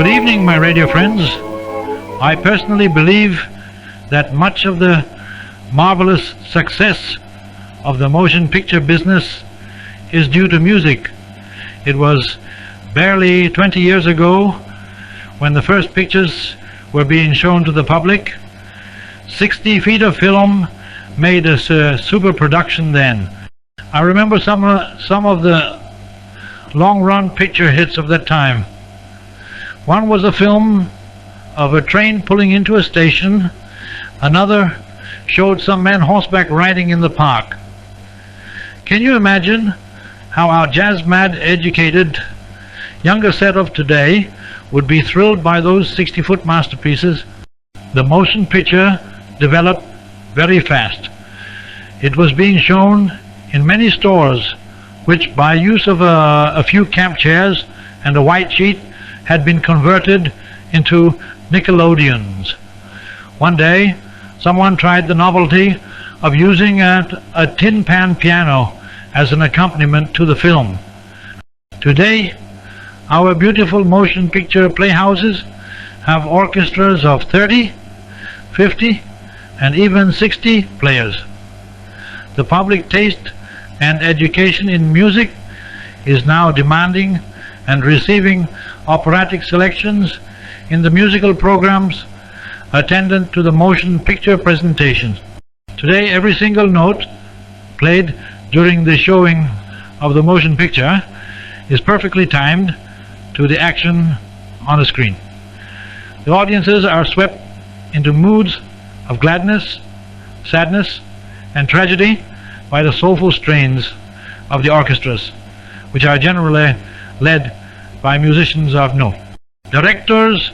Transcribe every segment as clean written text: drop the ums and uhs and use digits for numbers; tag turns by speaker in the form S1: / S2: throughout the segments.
S1: evening, my radio friends. I personally believe that much of the marvelous success of the motion picture business is due to music. It was barely 20 years ago when the first pictures were being shown to the public. 60 feet of film made a super production then. I remember some of the long-run picture hits of that time. One was a film of a train pulling into a station. Another showed some men horseback riding in the park. Can you imagine how our jazz-mad, educated younger set of today would be thrilled by those 60-foot masterpieces? The motion picture developed very fast. It was being shown in many stores, which by use of a few camp chairs and a white sheet had been converted into Nickelodeons. One day someone tried the novelty of using a tin pan piano as an accompaniment to the film. Today our beautiful motion picture playhouses have orchestras of 30, 50 and even 60 players. The public taste and education in music is now demanding and receiving operatic selections in the musical programs attendant to the motion picture presentations. Today every single note played during the showing of the motion picture is perfectly timed to the action on the screen. The audiences are swept into moods of gladness, sadness and tragedy by the soulful strains of the orchestras, which are generally led by musicians of note. Directors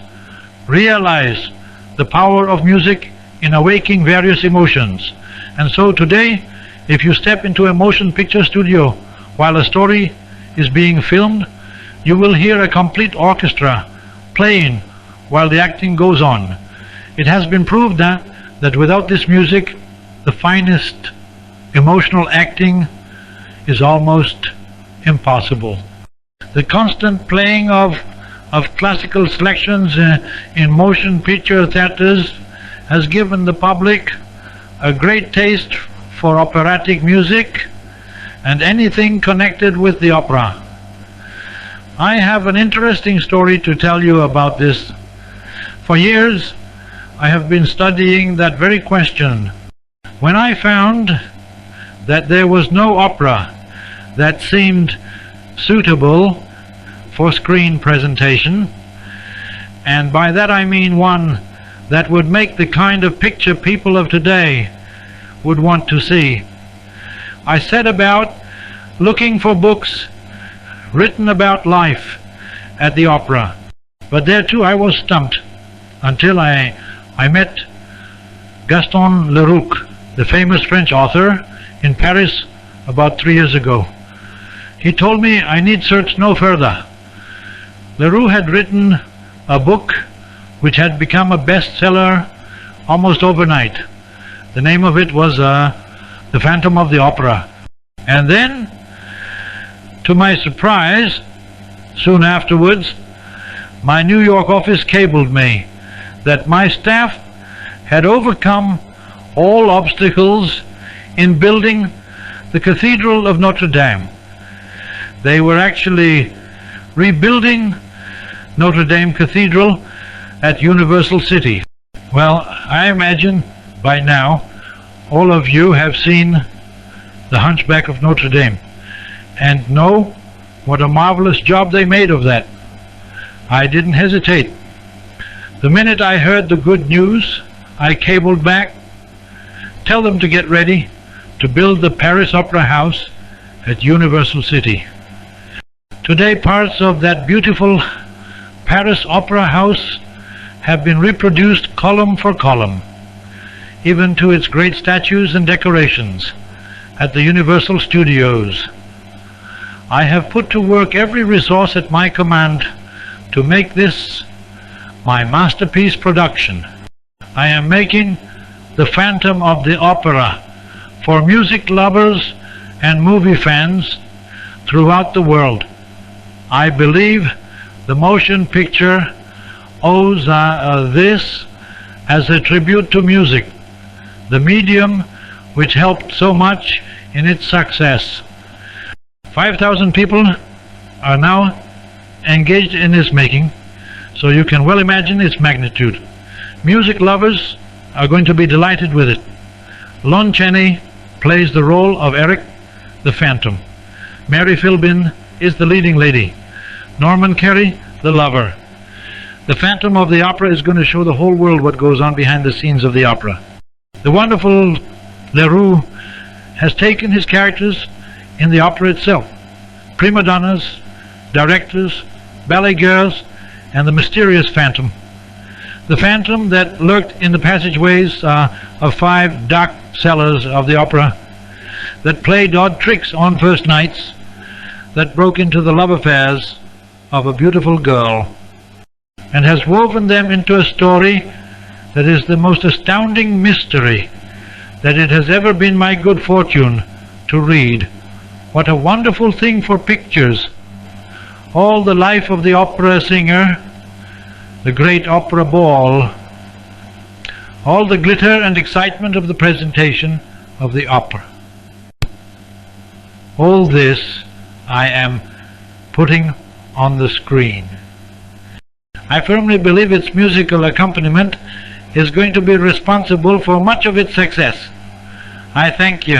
S1: realize the power of music in awakening various emotions, and so today if you step into a motion picture studio while a story is being filmed, you will hear a complete orchestra playing while the acting goes on. It has been proved that without this music, the finest emotional acting is almost impossible. The constant playing of classical selections in motion picture theaters has given the public a great taste for operatic music and anything connected with the opera. I have an interesting story to tell you about this. For years I have been studying that very question. When I found that there was no opera that seemed suitable for screen presentation, and by that I mean one that would make the kind of picture people of today would want to see, I set about looking for books written about life at the opera. But there too I was stumped until I met Gaston Leroux, the famous French author, in Paris about 3 years ago. He told me I need search no further. Leroux had written a book which had become a bestseller almost overnight. The name of it was The Phantom of the Opera. And then, to my surprise, soon afterwards, my New York office cabled me that my staff had overcome all obstacles in building the Cathedral of Notre Dame. They were actually rebuilding Notre Dame Cathedral at Universal City. Well, I imagine by now all of you have seen The Hunchback of Notre Dame and know what a marvelous job they made of that. I didn't hesitate. The minute I heard the good news, I cabled back, tell them to get ready to build the Paris Opera House at Universal City. Today parts of that beautiful Paris Opera House have been reproduced column for column, even to its great statues and decorations at the Universal Studios. I have put to work every resource at my command to make this my masterpiece production. I am making The Phantom of the Opera for music lovers and movie fans throughout the world. I believe the motion picture owes this as a tribute to music, the medium which helped so much in its success. 5,000 people are now engaged in its making, so you can well imagine its magnitude. Music lovers are going to be delighted with it. Lon Chaney plays the role of Eric the Phantom. Mary Philbin is the leading lady. Norman Kerry, the lover. The Phantom of the Opera is going to show the whole world what goes on behind the scenes of the opera. The wonderful Leroux has taken his characters in the opera itself: prima donnas, directors, ballet girls, and the mysterious Phantom. The Phantom that lurked in the passageways of 5 dark cellars of the opera, that played odd tricks on first nights, that broke into the love affairs of a beautiful girl, and has woven them into a story that is the most astounding mystery that it has ever been my good fortune to read. What a wonderful thing for pictures! All the life of the opera singer, the great opera ball, all the glitter and excitement of the presentation of the opera. All this I am putting on the screen. I firmly believe its musical accompaniment is going to be responsible for much of its success. I thank you.